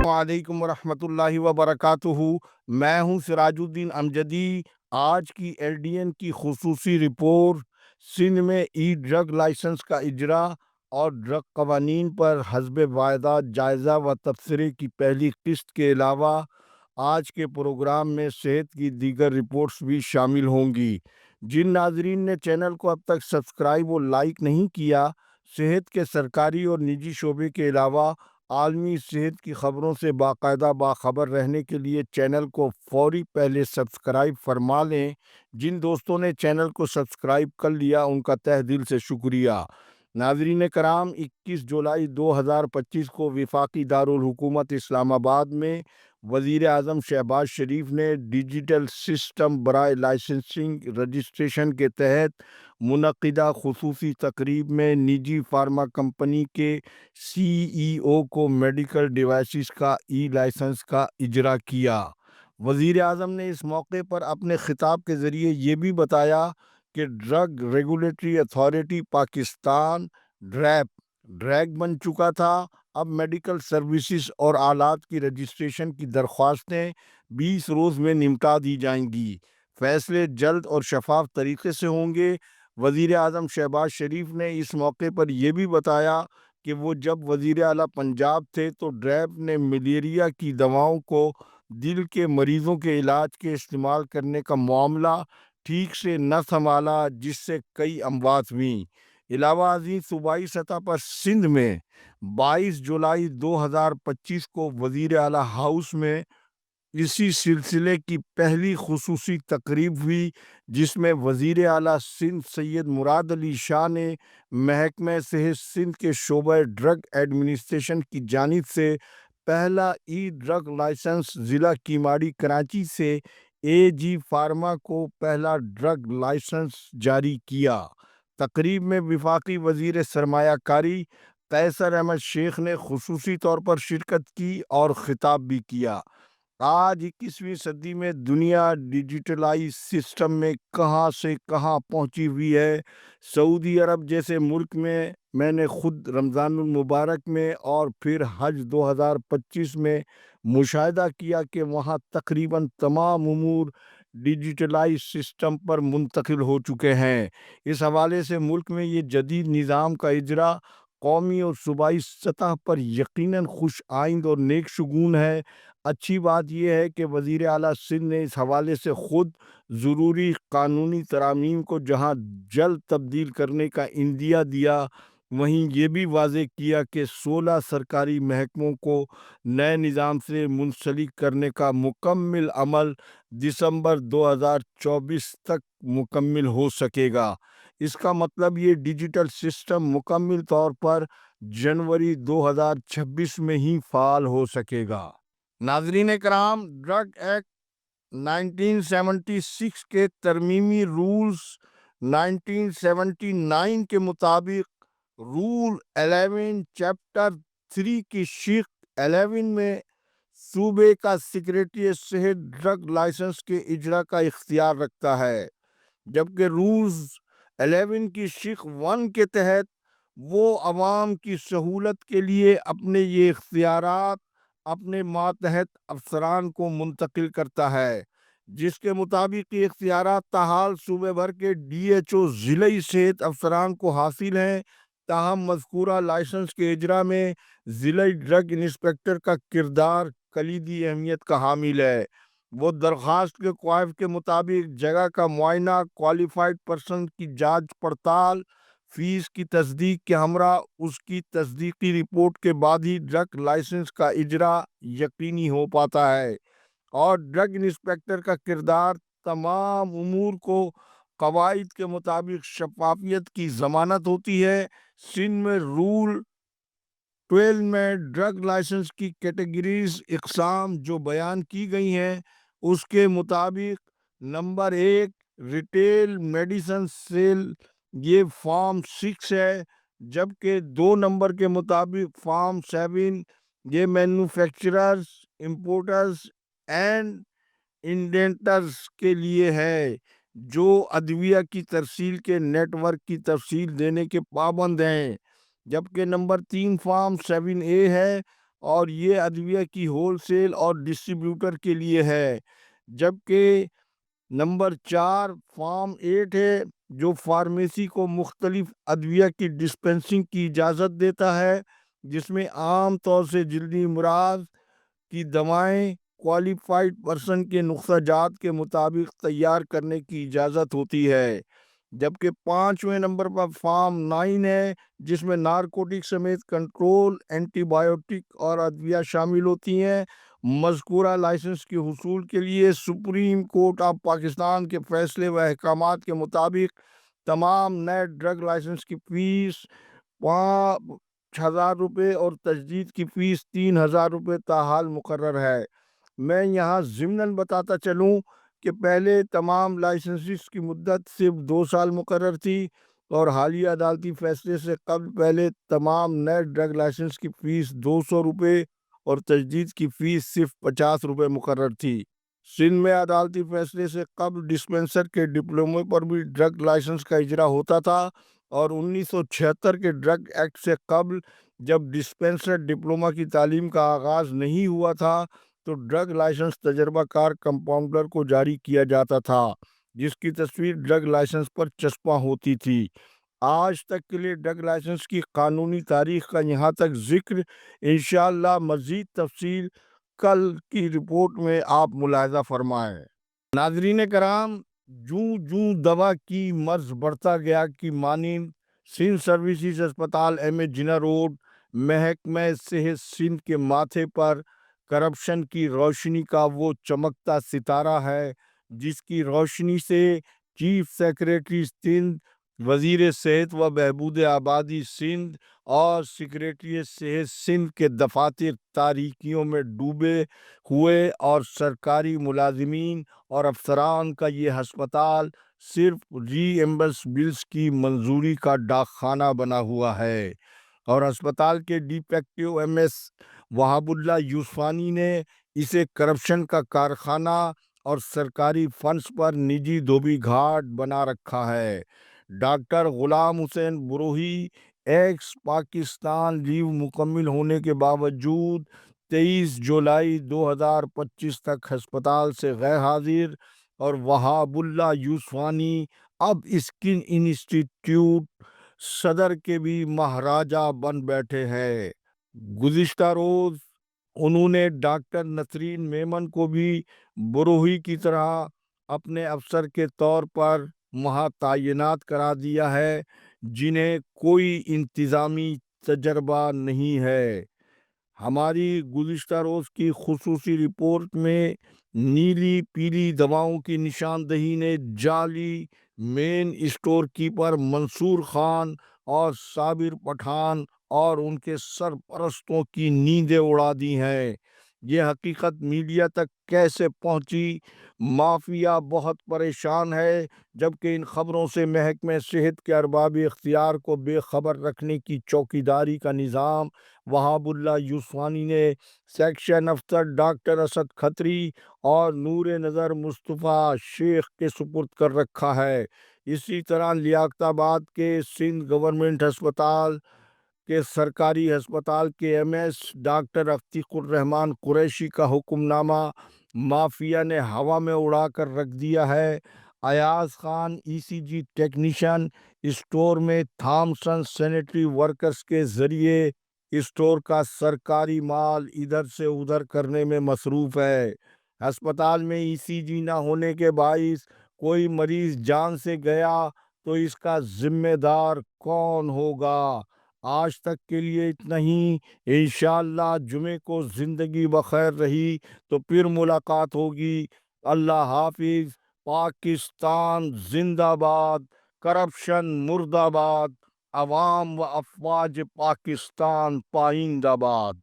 وعلیکم ورحمۃ اللہ وبرکاتہ۔ میں ہوں سراج الدین امجدی۔ آج کی ایل ڈی این کی خصوصی رپورٹ سندھ میں ای ڈرگ لائسنس کا اجرا اور ڈرگ قوانین پر حسب واحدات جائزہ و تبصرے کی پہلی قسط کے علاوہ آج کے پروگرام میں صحت کی دیگر رپورٹس بھی شامل ہوں گی۔ جن ناظرین نے چینل کو اب تک سبسکرائب و لائک نہیں کیا، صحت کے سرکاری اور نجی شعبے کے علاوہ عالمی صحت کی خبروں سے باقاعدہ باخبر رہنے کے لیے چینل کو فوری پہلے سبسکرائب فرما لیں۔ جن دوستوں نے چینل کو سبسکرائب کر لیا ان کا تہ دل سے شکریہ۔ ناظرین کرام، 21 جولائی 2025 کو وفاقی دارالحکومت اسلام آباد میں وزیر اعظم شہباز شریف نے ڈیجیٹل سسٹم برائے لائسنسنگ رجسٹریشن کے تحت منعقدہ خصوصی تقریب میں نجی فارما کمپنی کے سی ای او کو میڈیکل ڈیوائسز کا ای لائسنس کا اجرا کیا۔ وزیر اعظم نے اس موقع پر اپنے خطاب کے ذریعے یہ بھی بتایا کہ ڈرگ ریگولیٹری اتھارٹی پاکستان ڈریگ بن چکا تھا۔ اب میڈیکل سروسز اور آلات کی رجسٹریشن کی درخواستیں 20 روز میں نمٹا دی جائیں گی۔ فیصلے جلد اور شفاف طریقے سے ہوں گے۔ وزیر اعظم شہباز شریف نے اس موقع پر یہ بھی بتایا کہ وہ جب وزیر اعلیٰ پنجاب تھے تو ڈریپ نے ملیریا کی دواؤں کو دل کے مریضوں کے علاج کے استعمال کرنے کا معاملہ ٹھیک سے نہ سنبھالا، جس سے کئی اموات ہوئیں۔ علاوہ ازیں صوبائی سطح پر سندھ میں 22 جولائی 2025 کو وزیر اعلیٰ ہاؤس میں اسی سلسلے کی پہلی خصوصی تقریب ہوئی، جس میں وزیر اعلیٰ سندھ سید مراد علی شاہ نے محکمہ صحت سندھ کے شعبہ ڈرگ ایڈمنسٹریشن کی جانب سے پہلا ای ڈرگ لائسنس ضلع کیماڑی کراچی سے اے جی فارما کو پہلا ڈرگ لائسنس جاری کیا۔ تقریب میں وفاقی وزیر سرمایہ کاری قیصر احمد شیخ نے خصوصی طور پر شرکت کی اور خطاب بھی کیا۔ آج 21ویں صدی میں دنیا ڈیجیٹلائز سسٹم میں کہاں سے کہاں پہنچی ہوئی ہے۔ سعودی عرب جیسے ملک میں نے خود رمضان المبارک میں اور پھر حج 2025 میں مشاہدہ کیا کہ وہاں تقریباً تمام امور ڈیجیٹلائز سسٹم پر منتقل ہو چکے ہیں۔ اس حوالے سے ملک میں یہ جدید نظام کا اجرا قومی اور صوبائی سطح پر یقیناً خوش آئند اور نیک شگون ہے۔ اچھی بات یہ ہے کہ وزیر اعلیٰ سندھ نے اس حوالے سے خود ضروری قانونی ترامیم کو جہاں جلد تبدیل کرنے کا عندیہ دیا، وہیں یہ بھی واضح کیا کہ 16 سرکاری محکموں کو نئے نظام سے منسلک کرنے کا مکمل عمل دسمبر 2024 تک مکمل ہو سکے گا۔ اس کا مطلب یہ ڈیجیٹل سسٹم مکمل طور پر جنوری 2026 میں ہی فعال ہو سکے گا۔ ناظرین کرام، ڈرگ ایکٹ 1976 کے ترمیمی رولز 1979 کے مطابق رول 11 چیپٹر 3 کی شق 11 میں صوبے کا سیکریٹری صحت ڈرگ لائسنس کے اجرا کا اختیار رکھتا ہے، جبکہ رولز 11 کی شق 1 کے تحت وہ عوام کی سہولت کے لیے اپنے یہ اختیارات اپنے ماتحت افسران کو منتقل کرتا ہے، جس کے مطابق یہ اختیارات تاحال صوبے بھر کے ڈی ایچ او ضلعی صحت افسران کو حاصل ہیں۔ تاہم مذکورہ لائسنس کے اجرا میں ضلعی ڈرگ انسپکٹر کا کردار کلیدی اہمیت کا حامل ہے۔ وہ درخواست کے قواعد کے مطابق جگہ کا معائنہ، کوالیفائڈ پرسن کی جانچ پڑتال، فیس کی تصدیق کے ہمراہ اس کی تصدیقی رپورٹ کے بعد ہی ڈرگ لائسنس کا اجرا یقینی ہو پاتا ہے، اور ڈرگ انسپکٹر کا کردار تمام امور کو قواعد کے مطابق شفافیت کی ضمانت ہوتی ہے۔ سندھ میں رول 12 میں ڈرگ لائسنس کی کیٹیگریز اقسام جو بیان کی گئی ہیں، اس کے مطابق نمبر 1 ریٹیل میڈیسن سیل، یہ فارم 6 ہے، جبکہ 2 نمبر کے مطابق فارم 7 یہ مینوفیکچررز، امپورٹرز اینڈ انڈینٹرز کے لیے ہے۔ جو ادویہ کی ترسیل کے نیٹ ورک کی تفصیل دینے کے پابند ہیں، جبکہ نمبر 3 فارم 7A ہے اور یہ ادویہ کی ہول سیل اور ڈسٹریبیوٹر کے لیے ہے، جبکہ نمبر 4 فارم 8 ہے جو فارمیسی کو مختلف ادویہ کی ڈسپنسنگ کی اجازت دیتا ہے، جس میں عام طور سے جلدی امراض کی دوائیں کوالیفائڈ پرسن کے نقطہ جات کے مطابق تیار کرنے کی اجازت ہوتی ہے، جبکہ 5ویں نمبر پر فارم 9 ہے جس میں نارکوٹک سمیت کنٹرول، اینٹی بایوٹک اور ادویہ شامل ہوتی ہیں۔ مذکورہ لائسنس کے حصول کے لیے سپریم کورٹ آف پاکستان کے فیصلے و احکامات کے مطابق تمام نئے ڈرگ لائسنس کی فیس 5,000 روپے اور تجدید کی فیس 3,000 روپے تاحال مقرر ہے۔ میں یہاں ضمناً بتاتا چلوں کہ پہلے تمام لائسنسز کی مدت صرف 2 سال مقرر تھی اور حالیہ عدالتی فیصلے سے قبل پہلے تمام نئے ڈرگ لائسنس کی فیس 200 روپے اور تجدید کی فیس صرف 50 روپے مقرر تھی۔ سندھ میں عدالتی فیصلے سے قبل ڈسپنسر کے ڈپلومے پر بھی ڈرگ لائسنس کا اجرا ہوتا تھا اور 1976 کے ڈرگ ایکٹ سے قبل جب ڈسپنسر ڈپلومہ کی تعلیم کا آغاز نہیں ہوا تھا تو ڈرگ لائسنس تجربہ کار کمپاؤنڈر کو جاری کیا جاتا تھا، جس کی تصویر ڈرگ لائسنس پر چسپاں ہوتی تھی۔ آج تک کے لیے ڈرگ لائسنس کی قانونی تاریخ کا یہاں تک ذکر، انشاءاللہ مزید تفصیل کل کی رپورٹ میں آپ ملاحظہ فرمائیں۔ ناظرین کرام، جوں دوا کی مرض بڑھتا گیا کی مانند سندھ سروسز ہسپتال ایم جناح روڈ، محکمہ صحت سندھ کے ماتھے پر کرپشن کی روشنی کا وہ چمکتا ستارہ ہے جس کی روشنی سے چیف سیکریٹری سندھ، وزیر صحت و بہبود آبادی سندھ اور سیکریٹری صحت سندھ کے دفاتر تاریکیوں میں ڈوبے ہوئے اور سرکاری ملازمین اور افسران کا یہ ہسپتال صرف ری ایمبرس بلز کی منظوری کا ڈاک خانہ بنا ہوا ہے، اور ہسپتال کے ڈیفیکٹو ایم ایس وہاب اللہ یوسفانی نے اسے کرپشن کا کارخانہ اور سرکاری فنڈز پر نجی دھوبی گھاٹ بنا رکھا ہے۔ ڈاکٹر غلام حسین بروہی ایکس پاکستان لیو مکمل ہونے کے باوجود 23 جولائی 2025 تک ہسپتال سے غیر حاضر، اور وہاب اللہ یوسفانی اب اسکن انسٹیٹیوٹ صدر کے بھی مہاراجہ بن بیٹھے ہیں۔ گزشتہ روز انہوں نے ڈاکٹر نسرین میمن کو بھی بروہی کی طرح اپنے افسر کے طور پر وہاں تعینات کرا دیا ہے، جنہیں کوئی انتظامی تجربہ نہیں ہے۔ ہماری گزشتہ روز کی خصوصی رپورٹ میں نیلی پیلی دواؤں کی نشاندہی نے جعلی مین اسٹور کیپر منصور خان اور صابر پٹھان اور ان کے سرپرستوں کی نیندیں اڑا دی ہیں۔ یہ حقیقت میڈیا تک کیسے پہنچی؟ مافیا بہت پریشان ہے، جبکہ ان خبروں سے محکمہ صحت کے ارباب اختیار کو بے خبر رکھنے کی چوکیداری کا نظام وہاب اللہ یوسفانی نے سیکشن افسر ڈاکٹر اسد کھتری اور نور نظر مصطفیٰ شیخ کے سپرد کر رکھا ہے۔ اسی طرح لیاقت آباد کے سندھ گورنمنٹ ہسپتال کے سرکاری ہسپتال کے ایم ایس ڈاکٹر عتیق الرحمان قریشی کا حکم نامہ مافیا نے ہوا میں اڑا کر رکھ دیا ہے۔ ایاز خان ای سی جی ٹیکنیشین اسٹور میں تھامسن سینیٹری ورکرز کے ذریعے اسٹور کا سرکاری مال ادھر سے ادھر کرنے میں مصروف ہے۔ ہسپتال میں ای سی جی نہ ہونے کے باعث کوئی مریض جان سے گیا تو اس کا ذمہ دار کون ہوگا؟ آج تک کے لیے اتنا ہی۔ انشاءاللہ جمعے کو زندگی بخیر رہی تو پھر ملاقات ہوگی۔ اللہ حافظ۔ پاکستان زندہ باد، کرپشن مردہ باد، عوام و افواج پاکستان پائندہ باد۔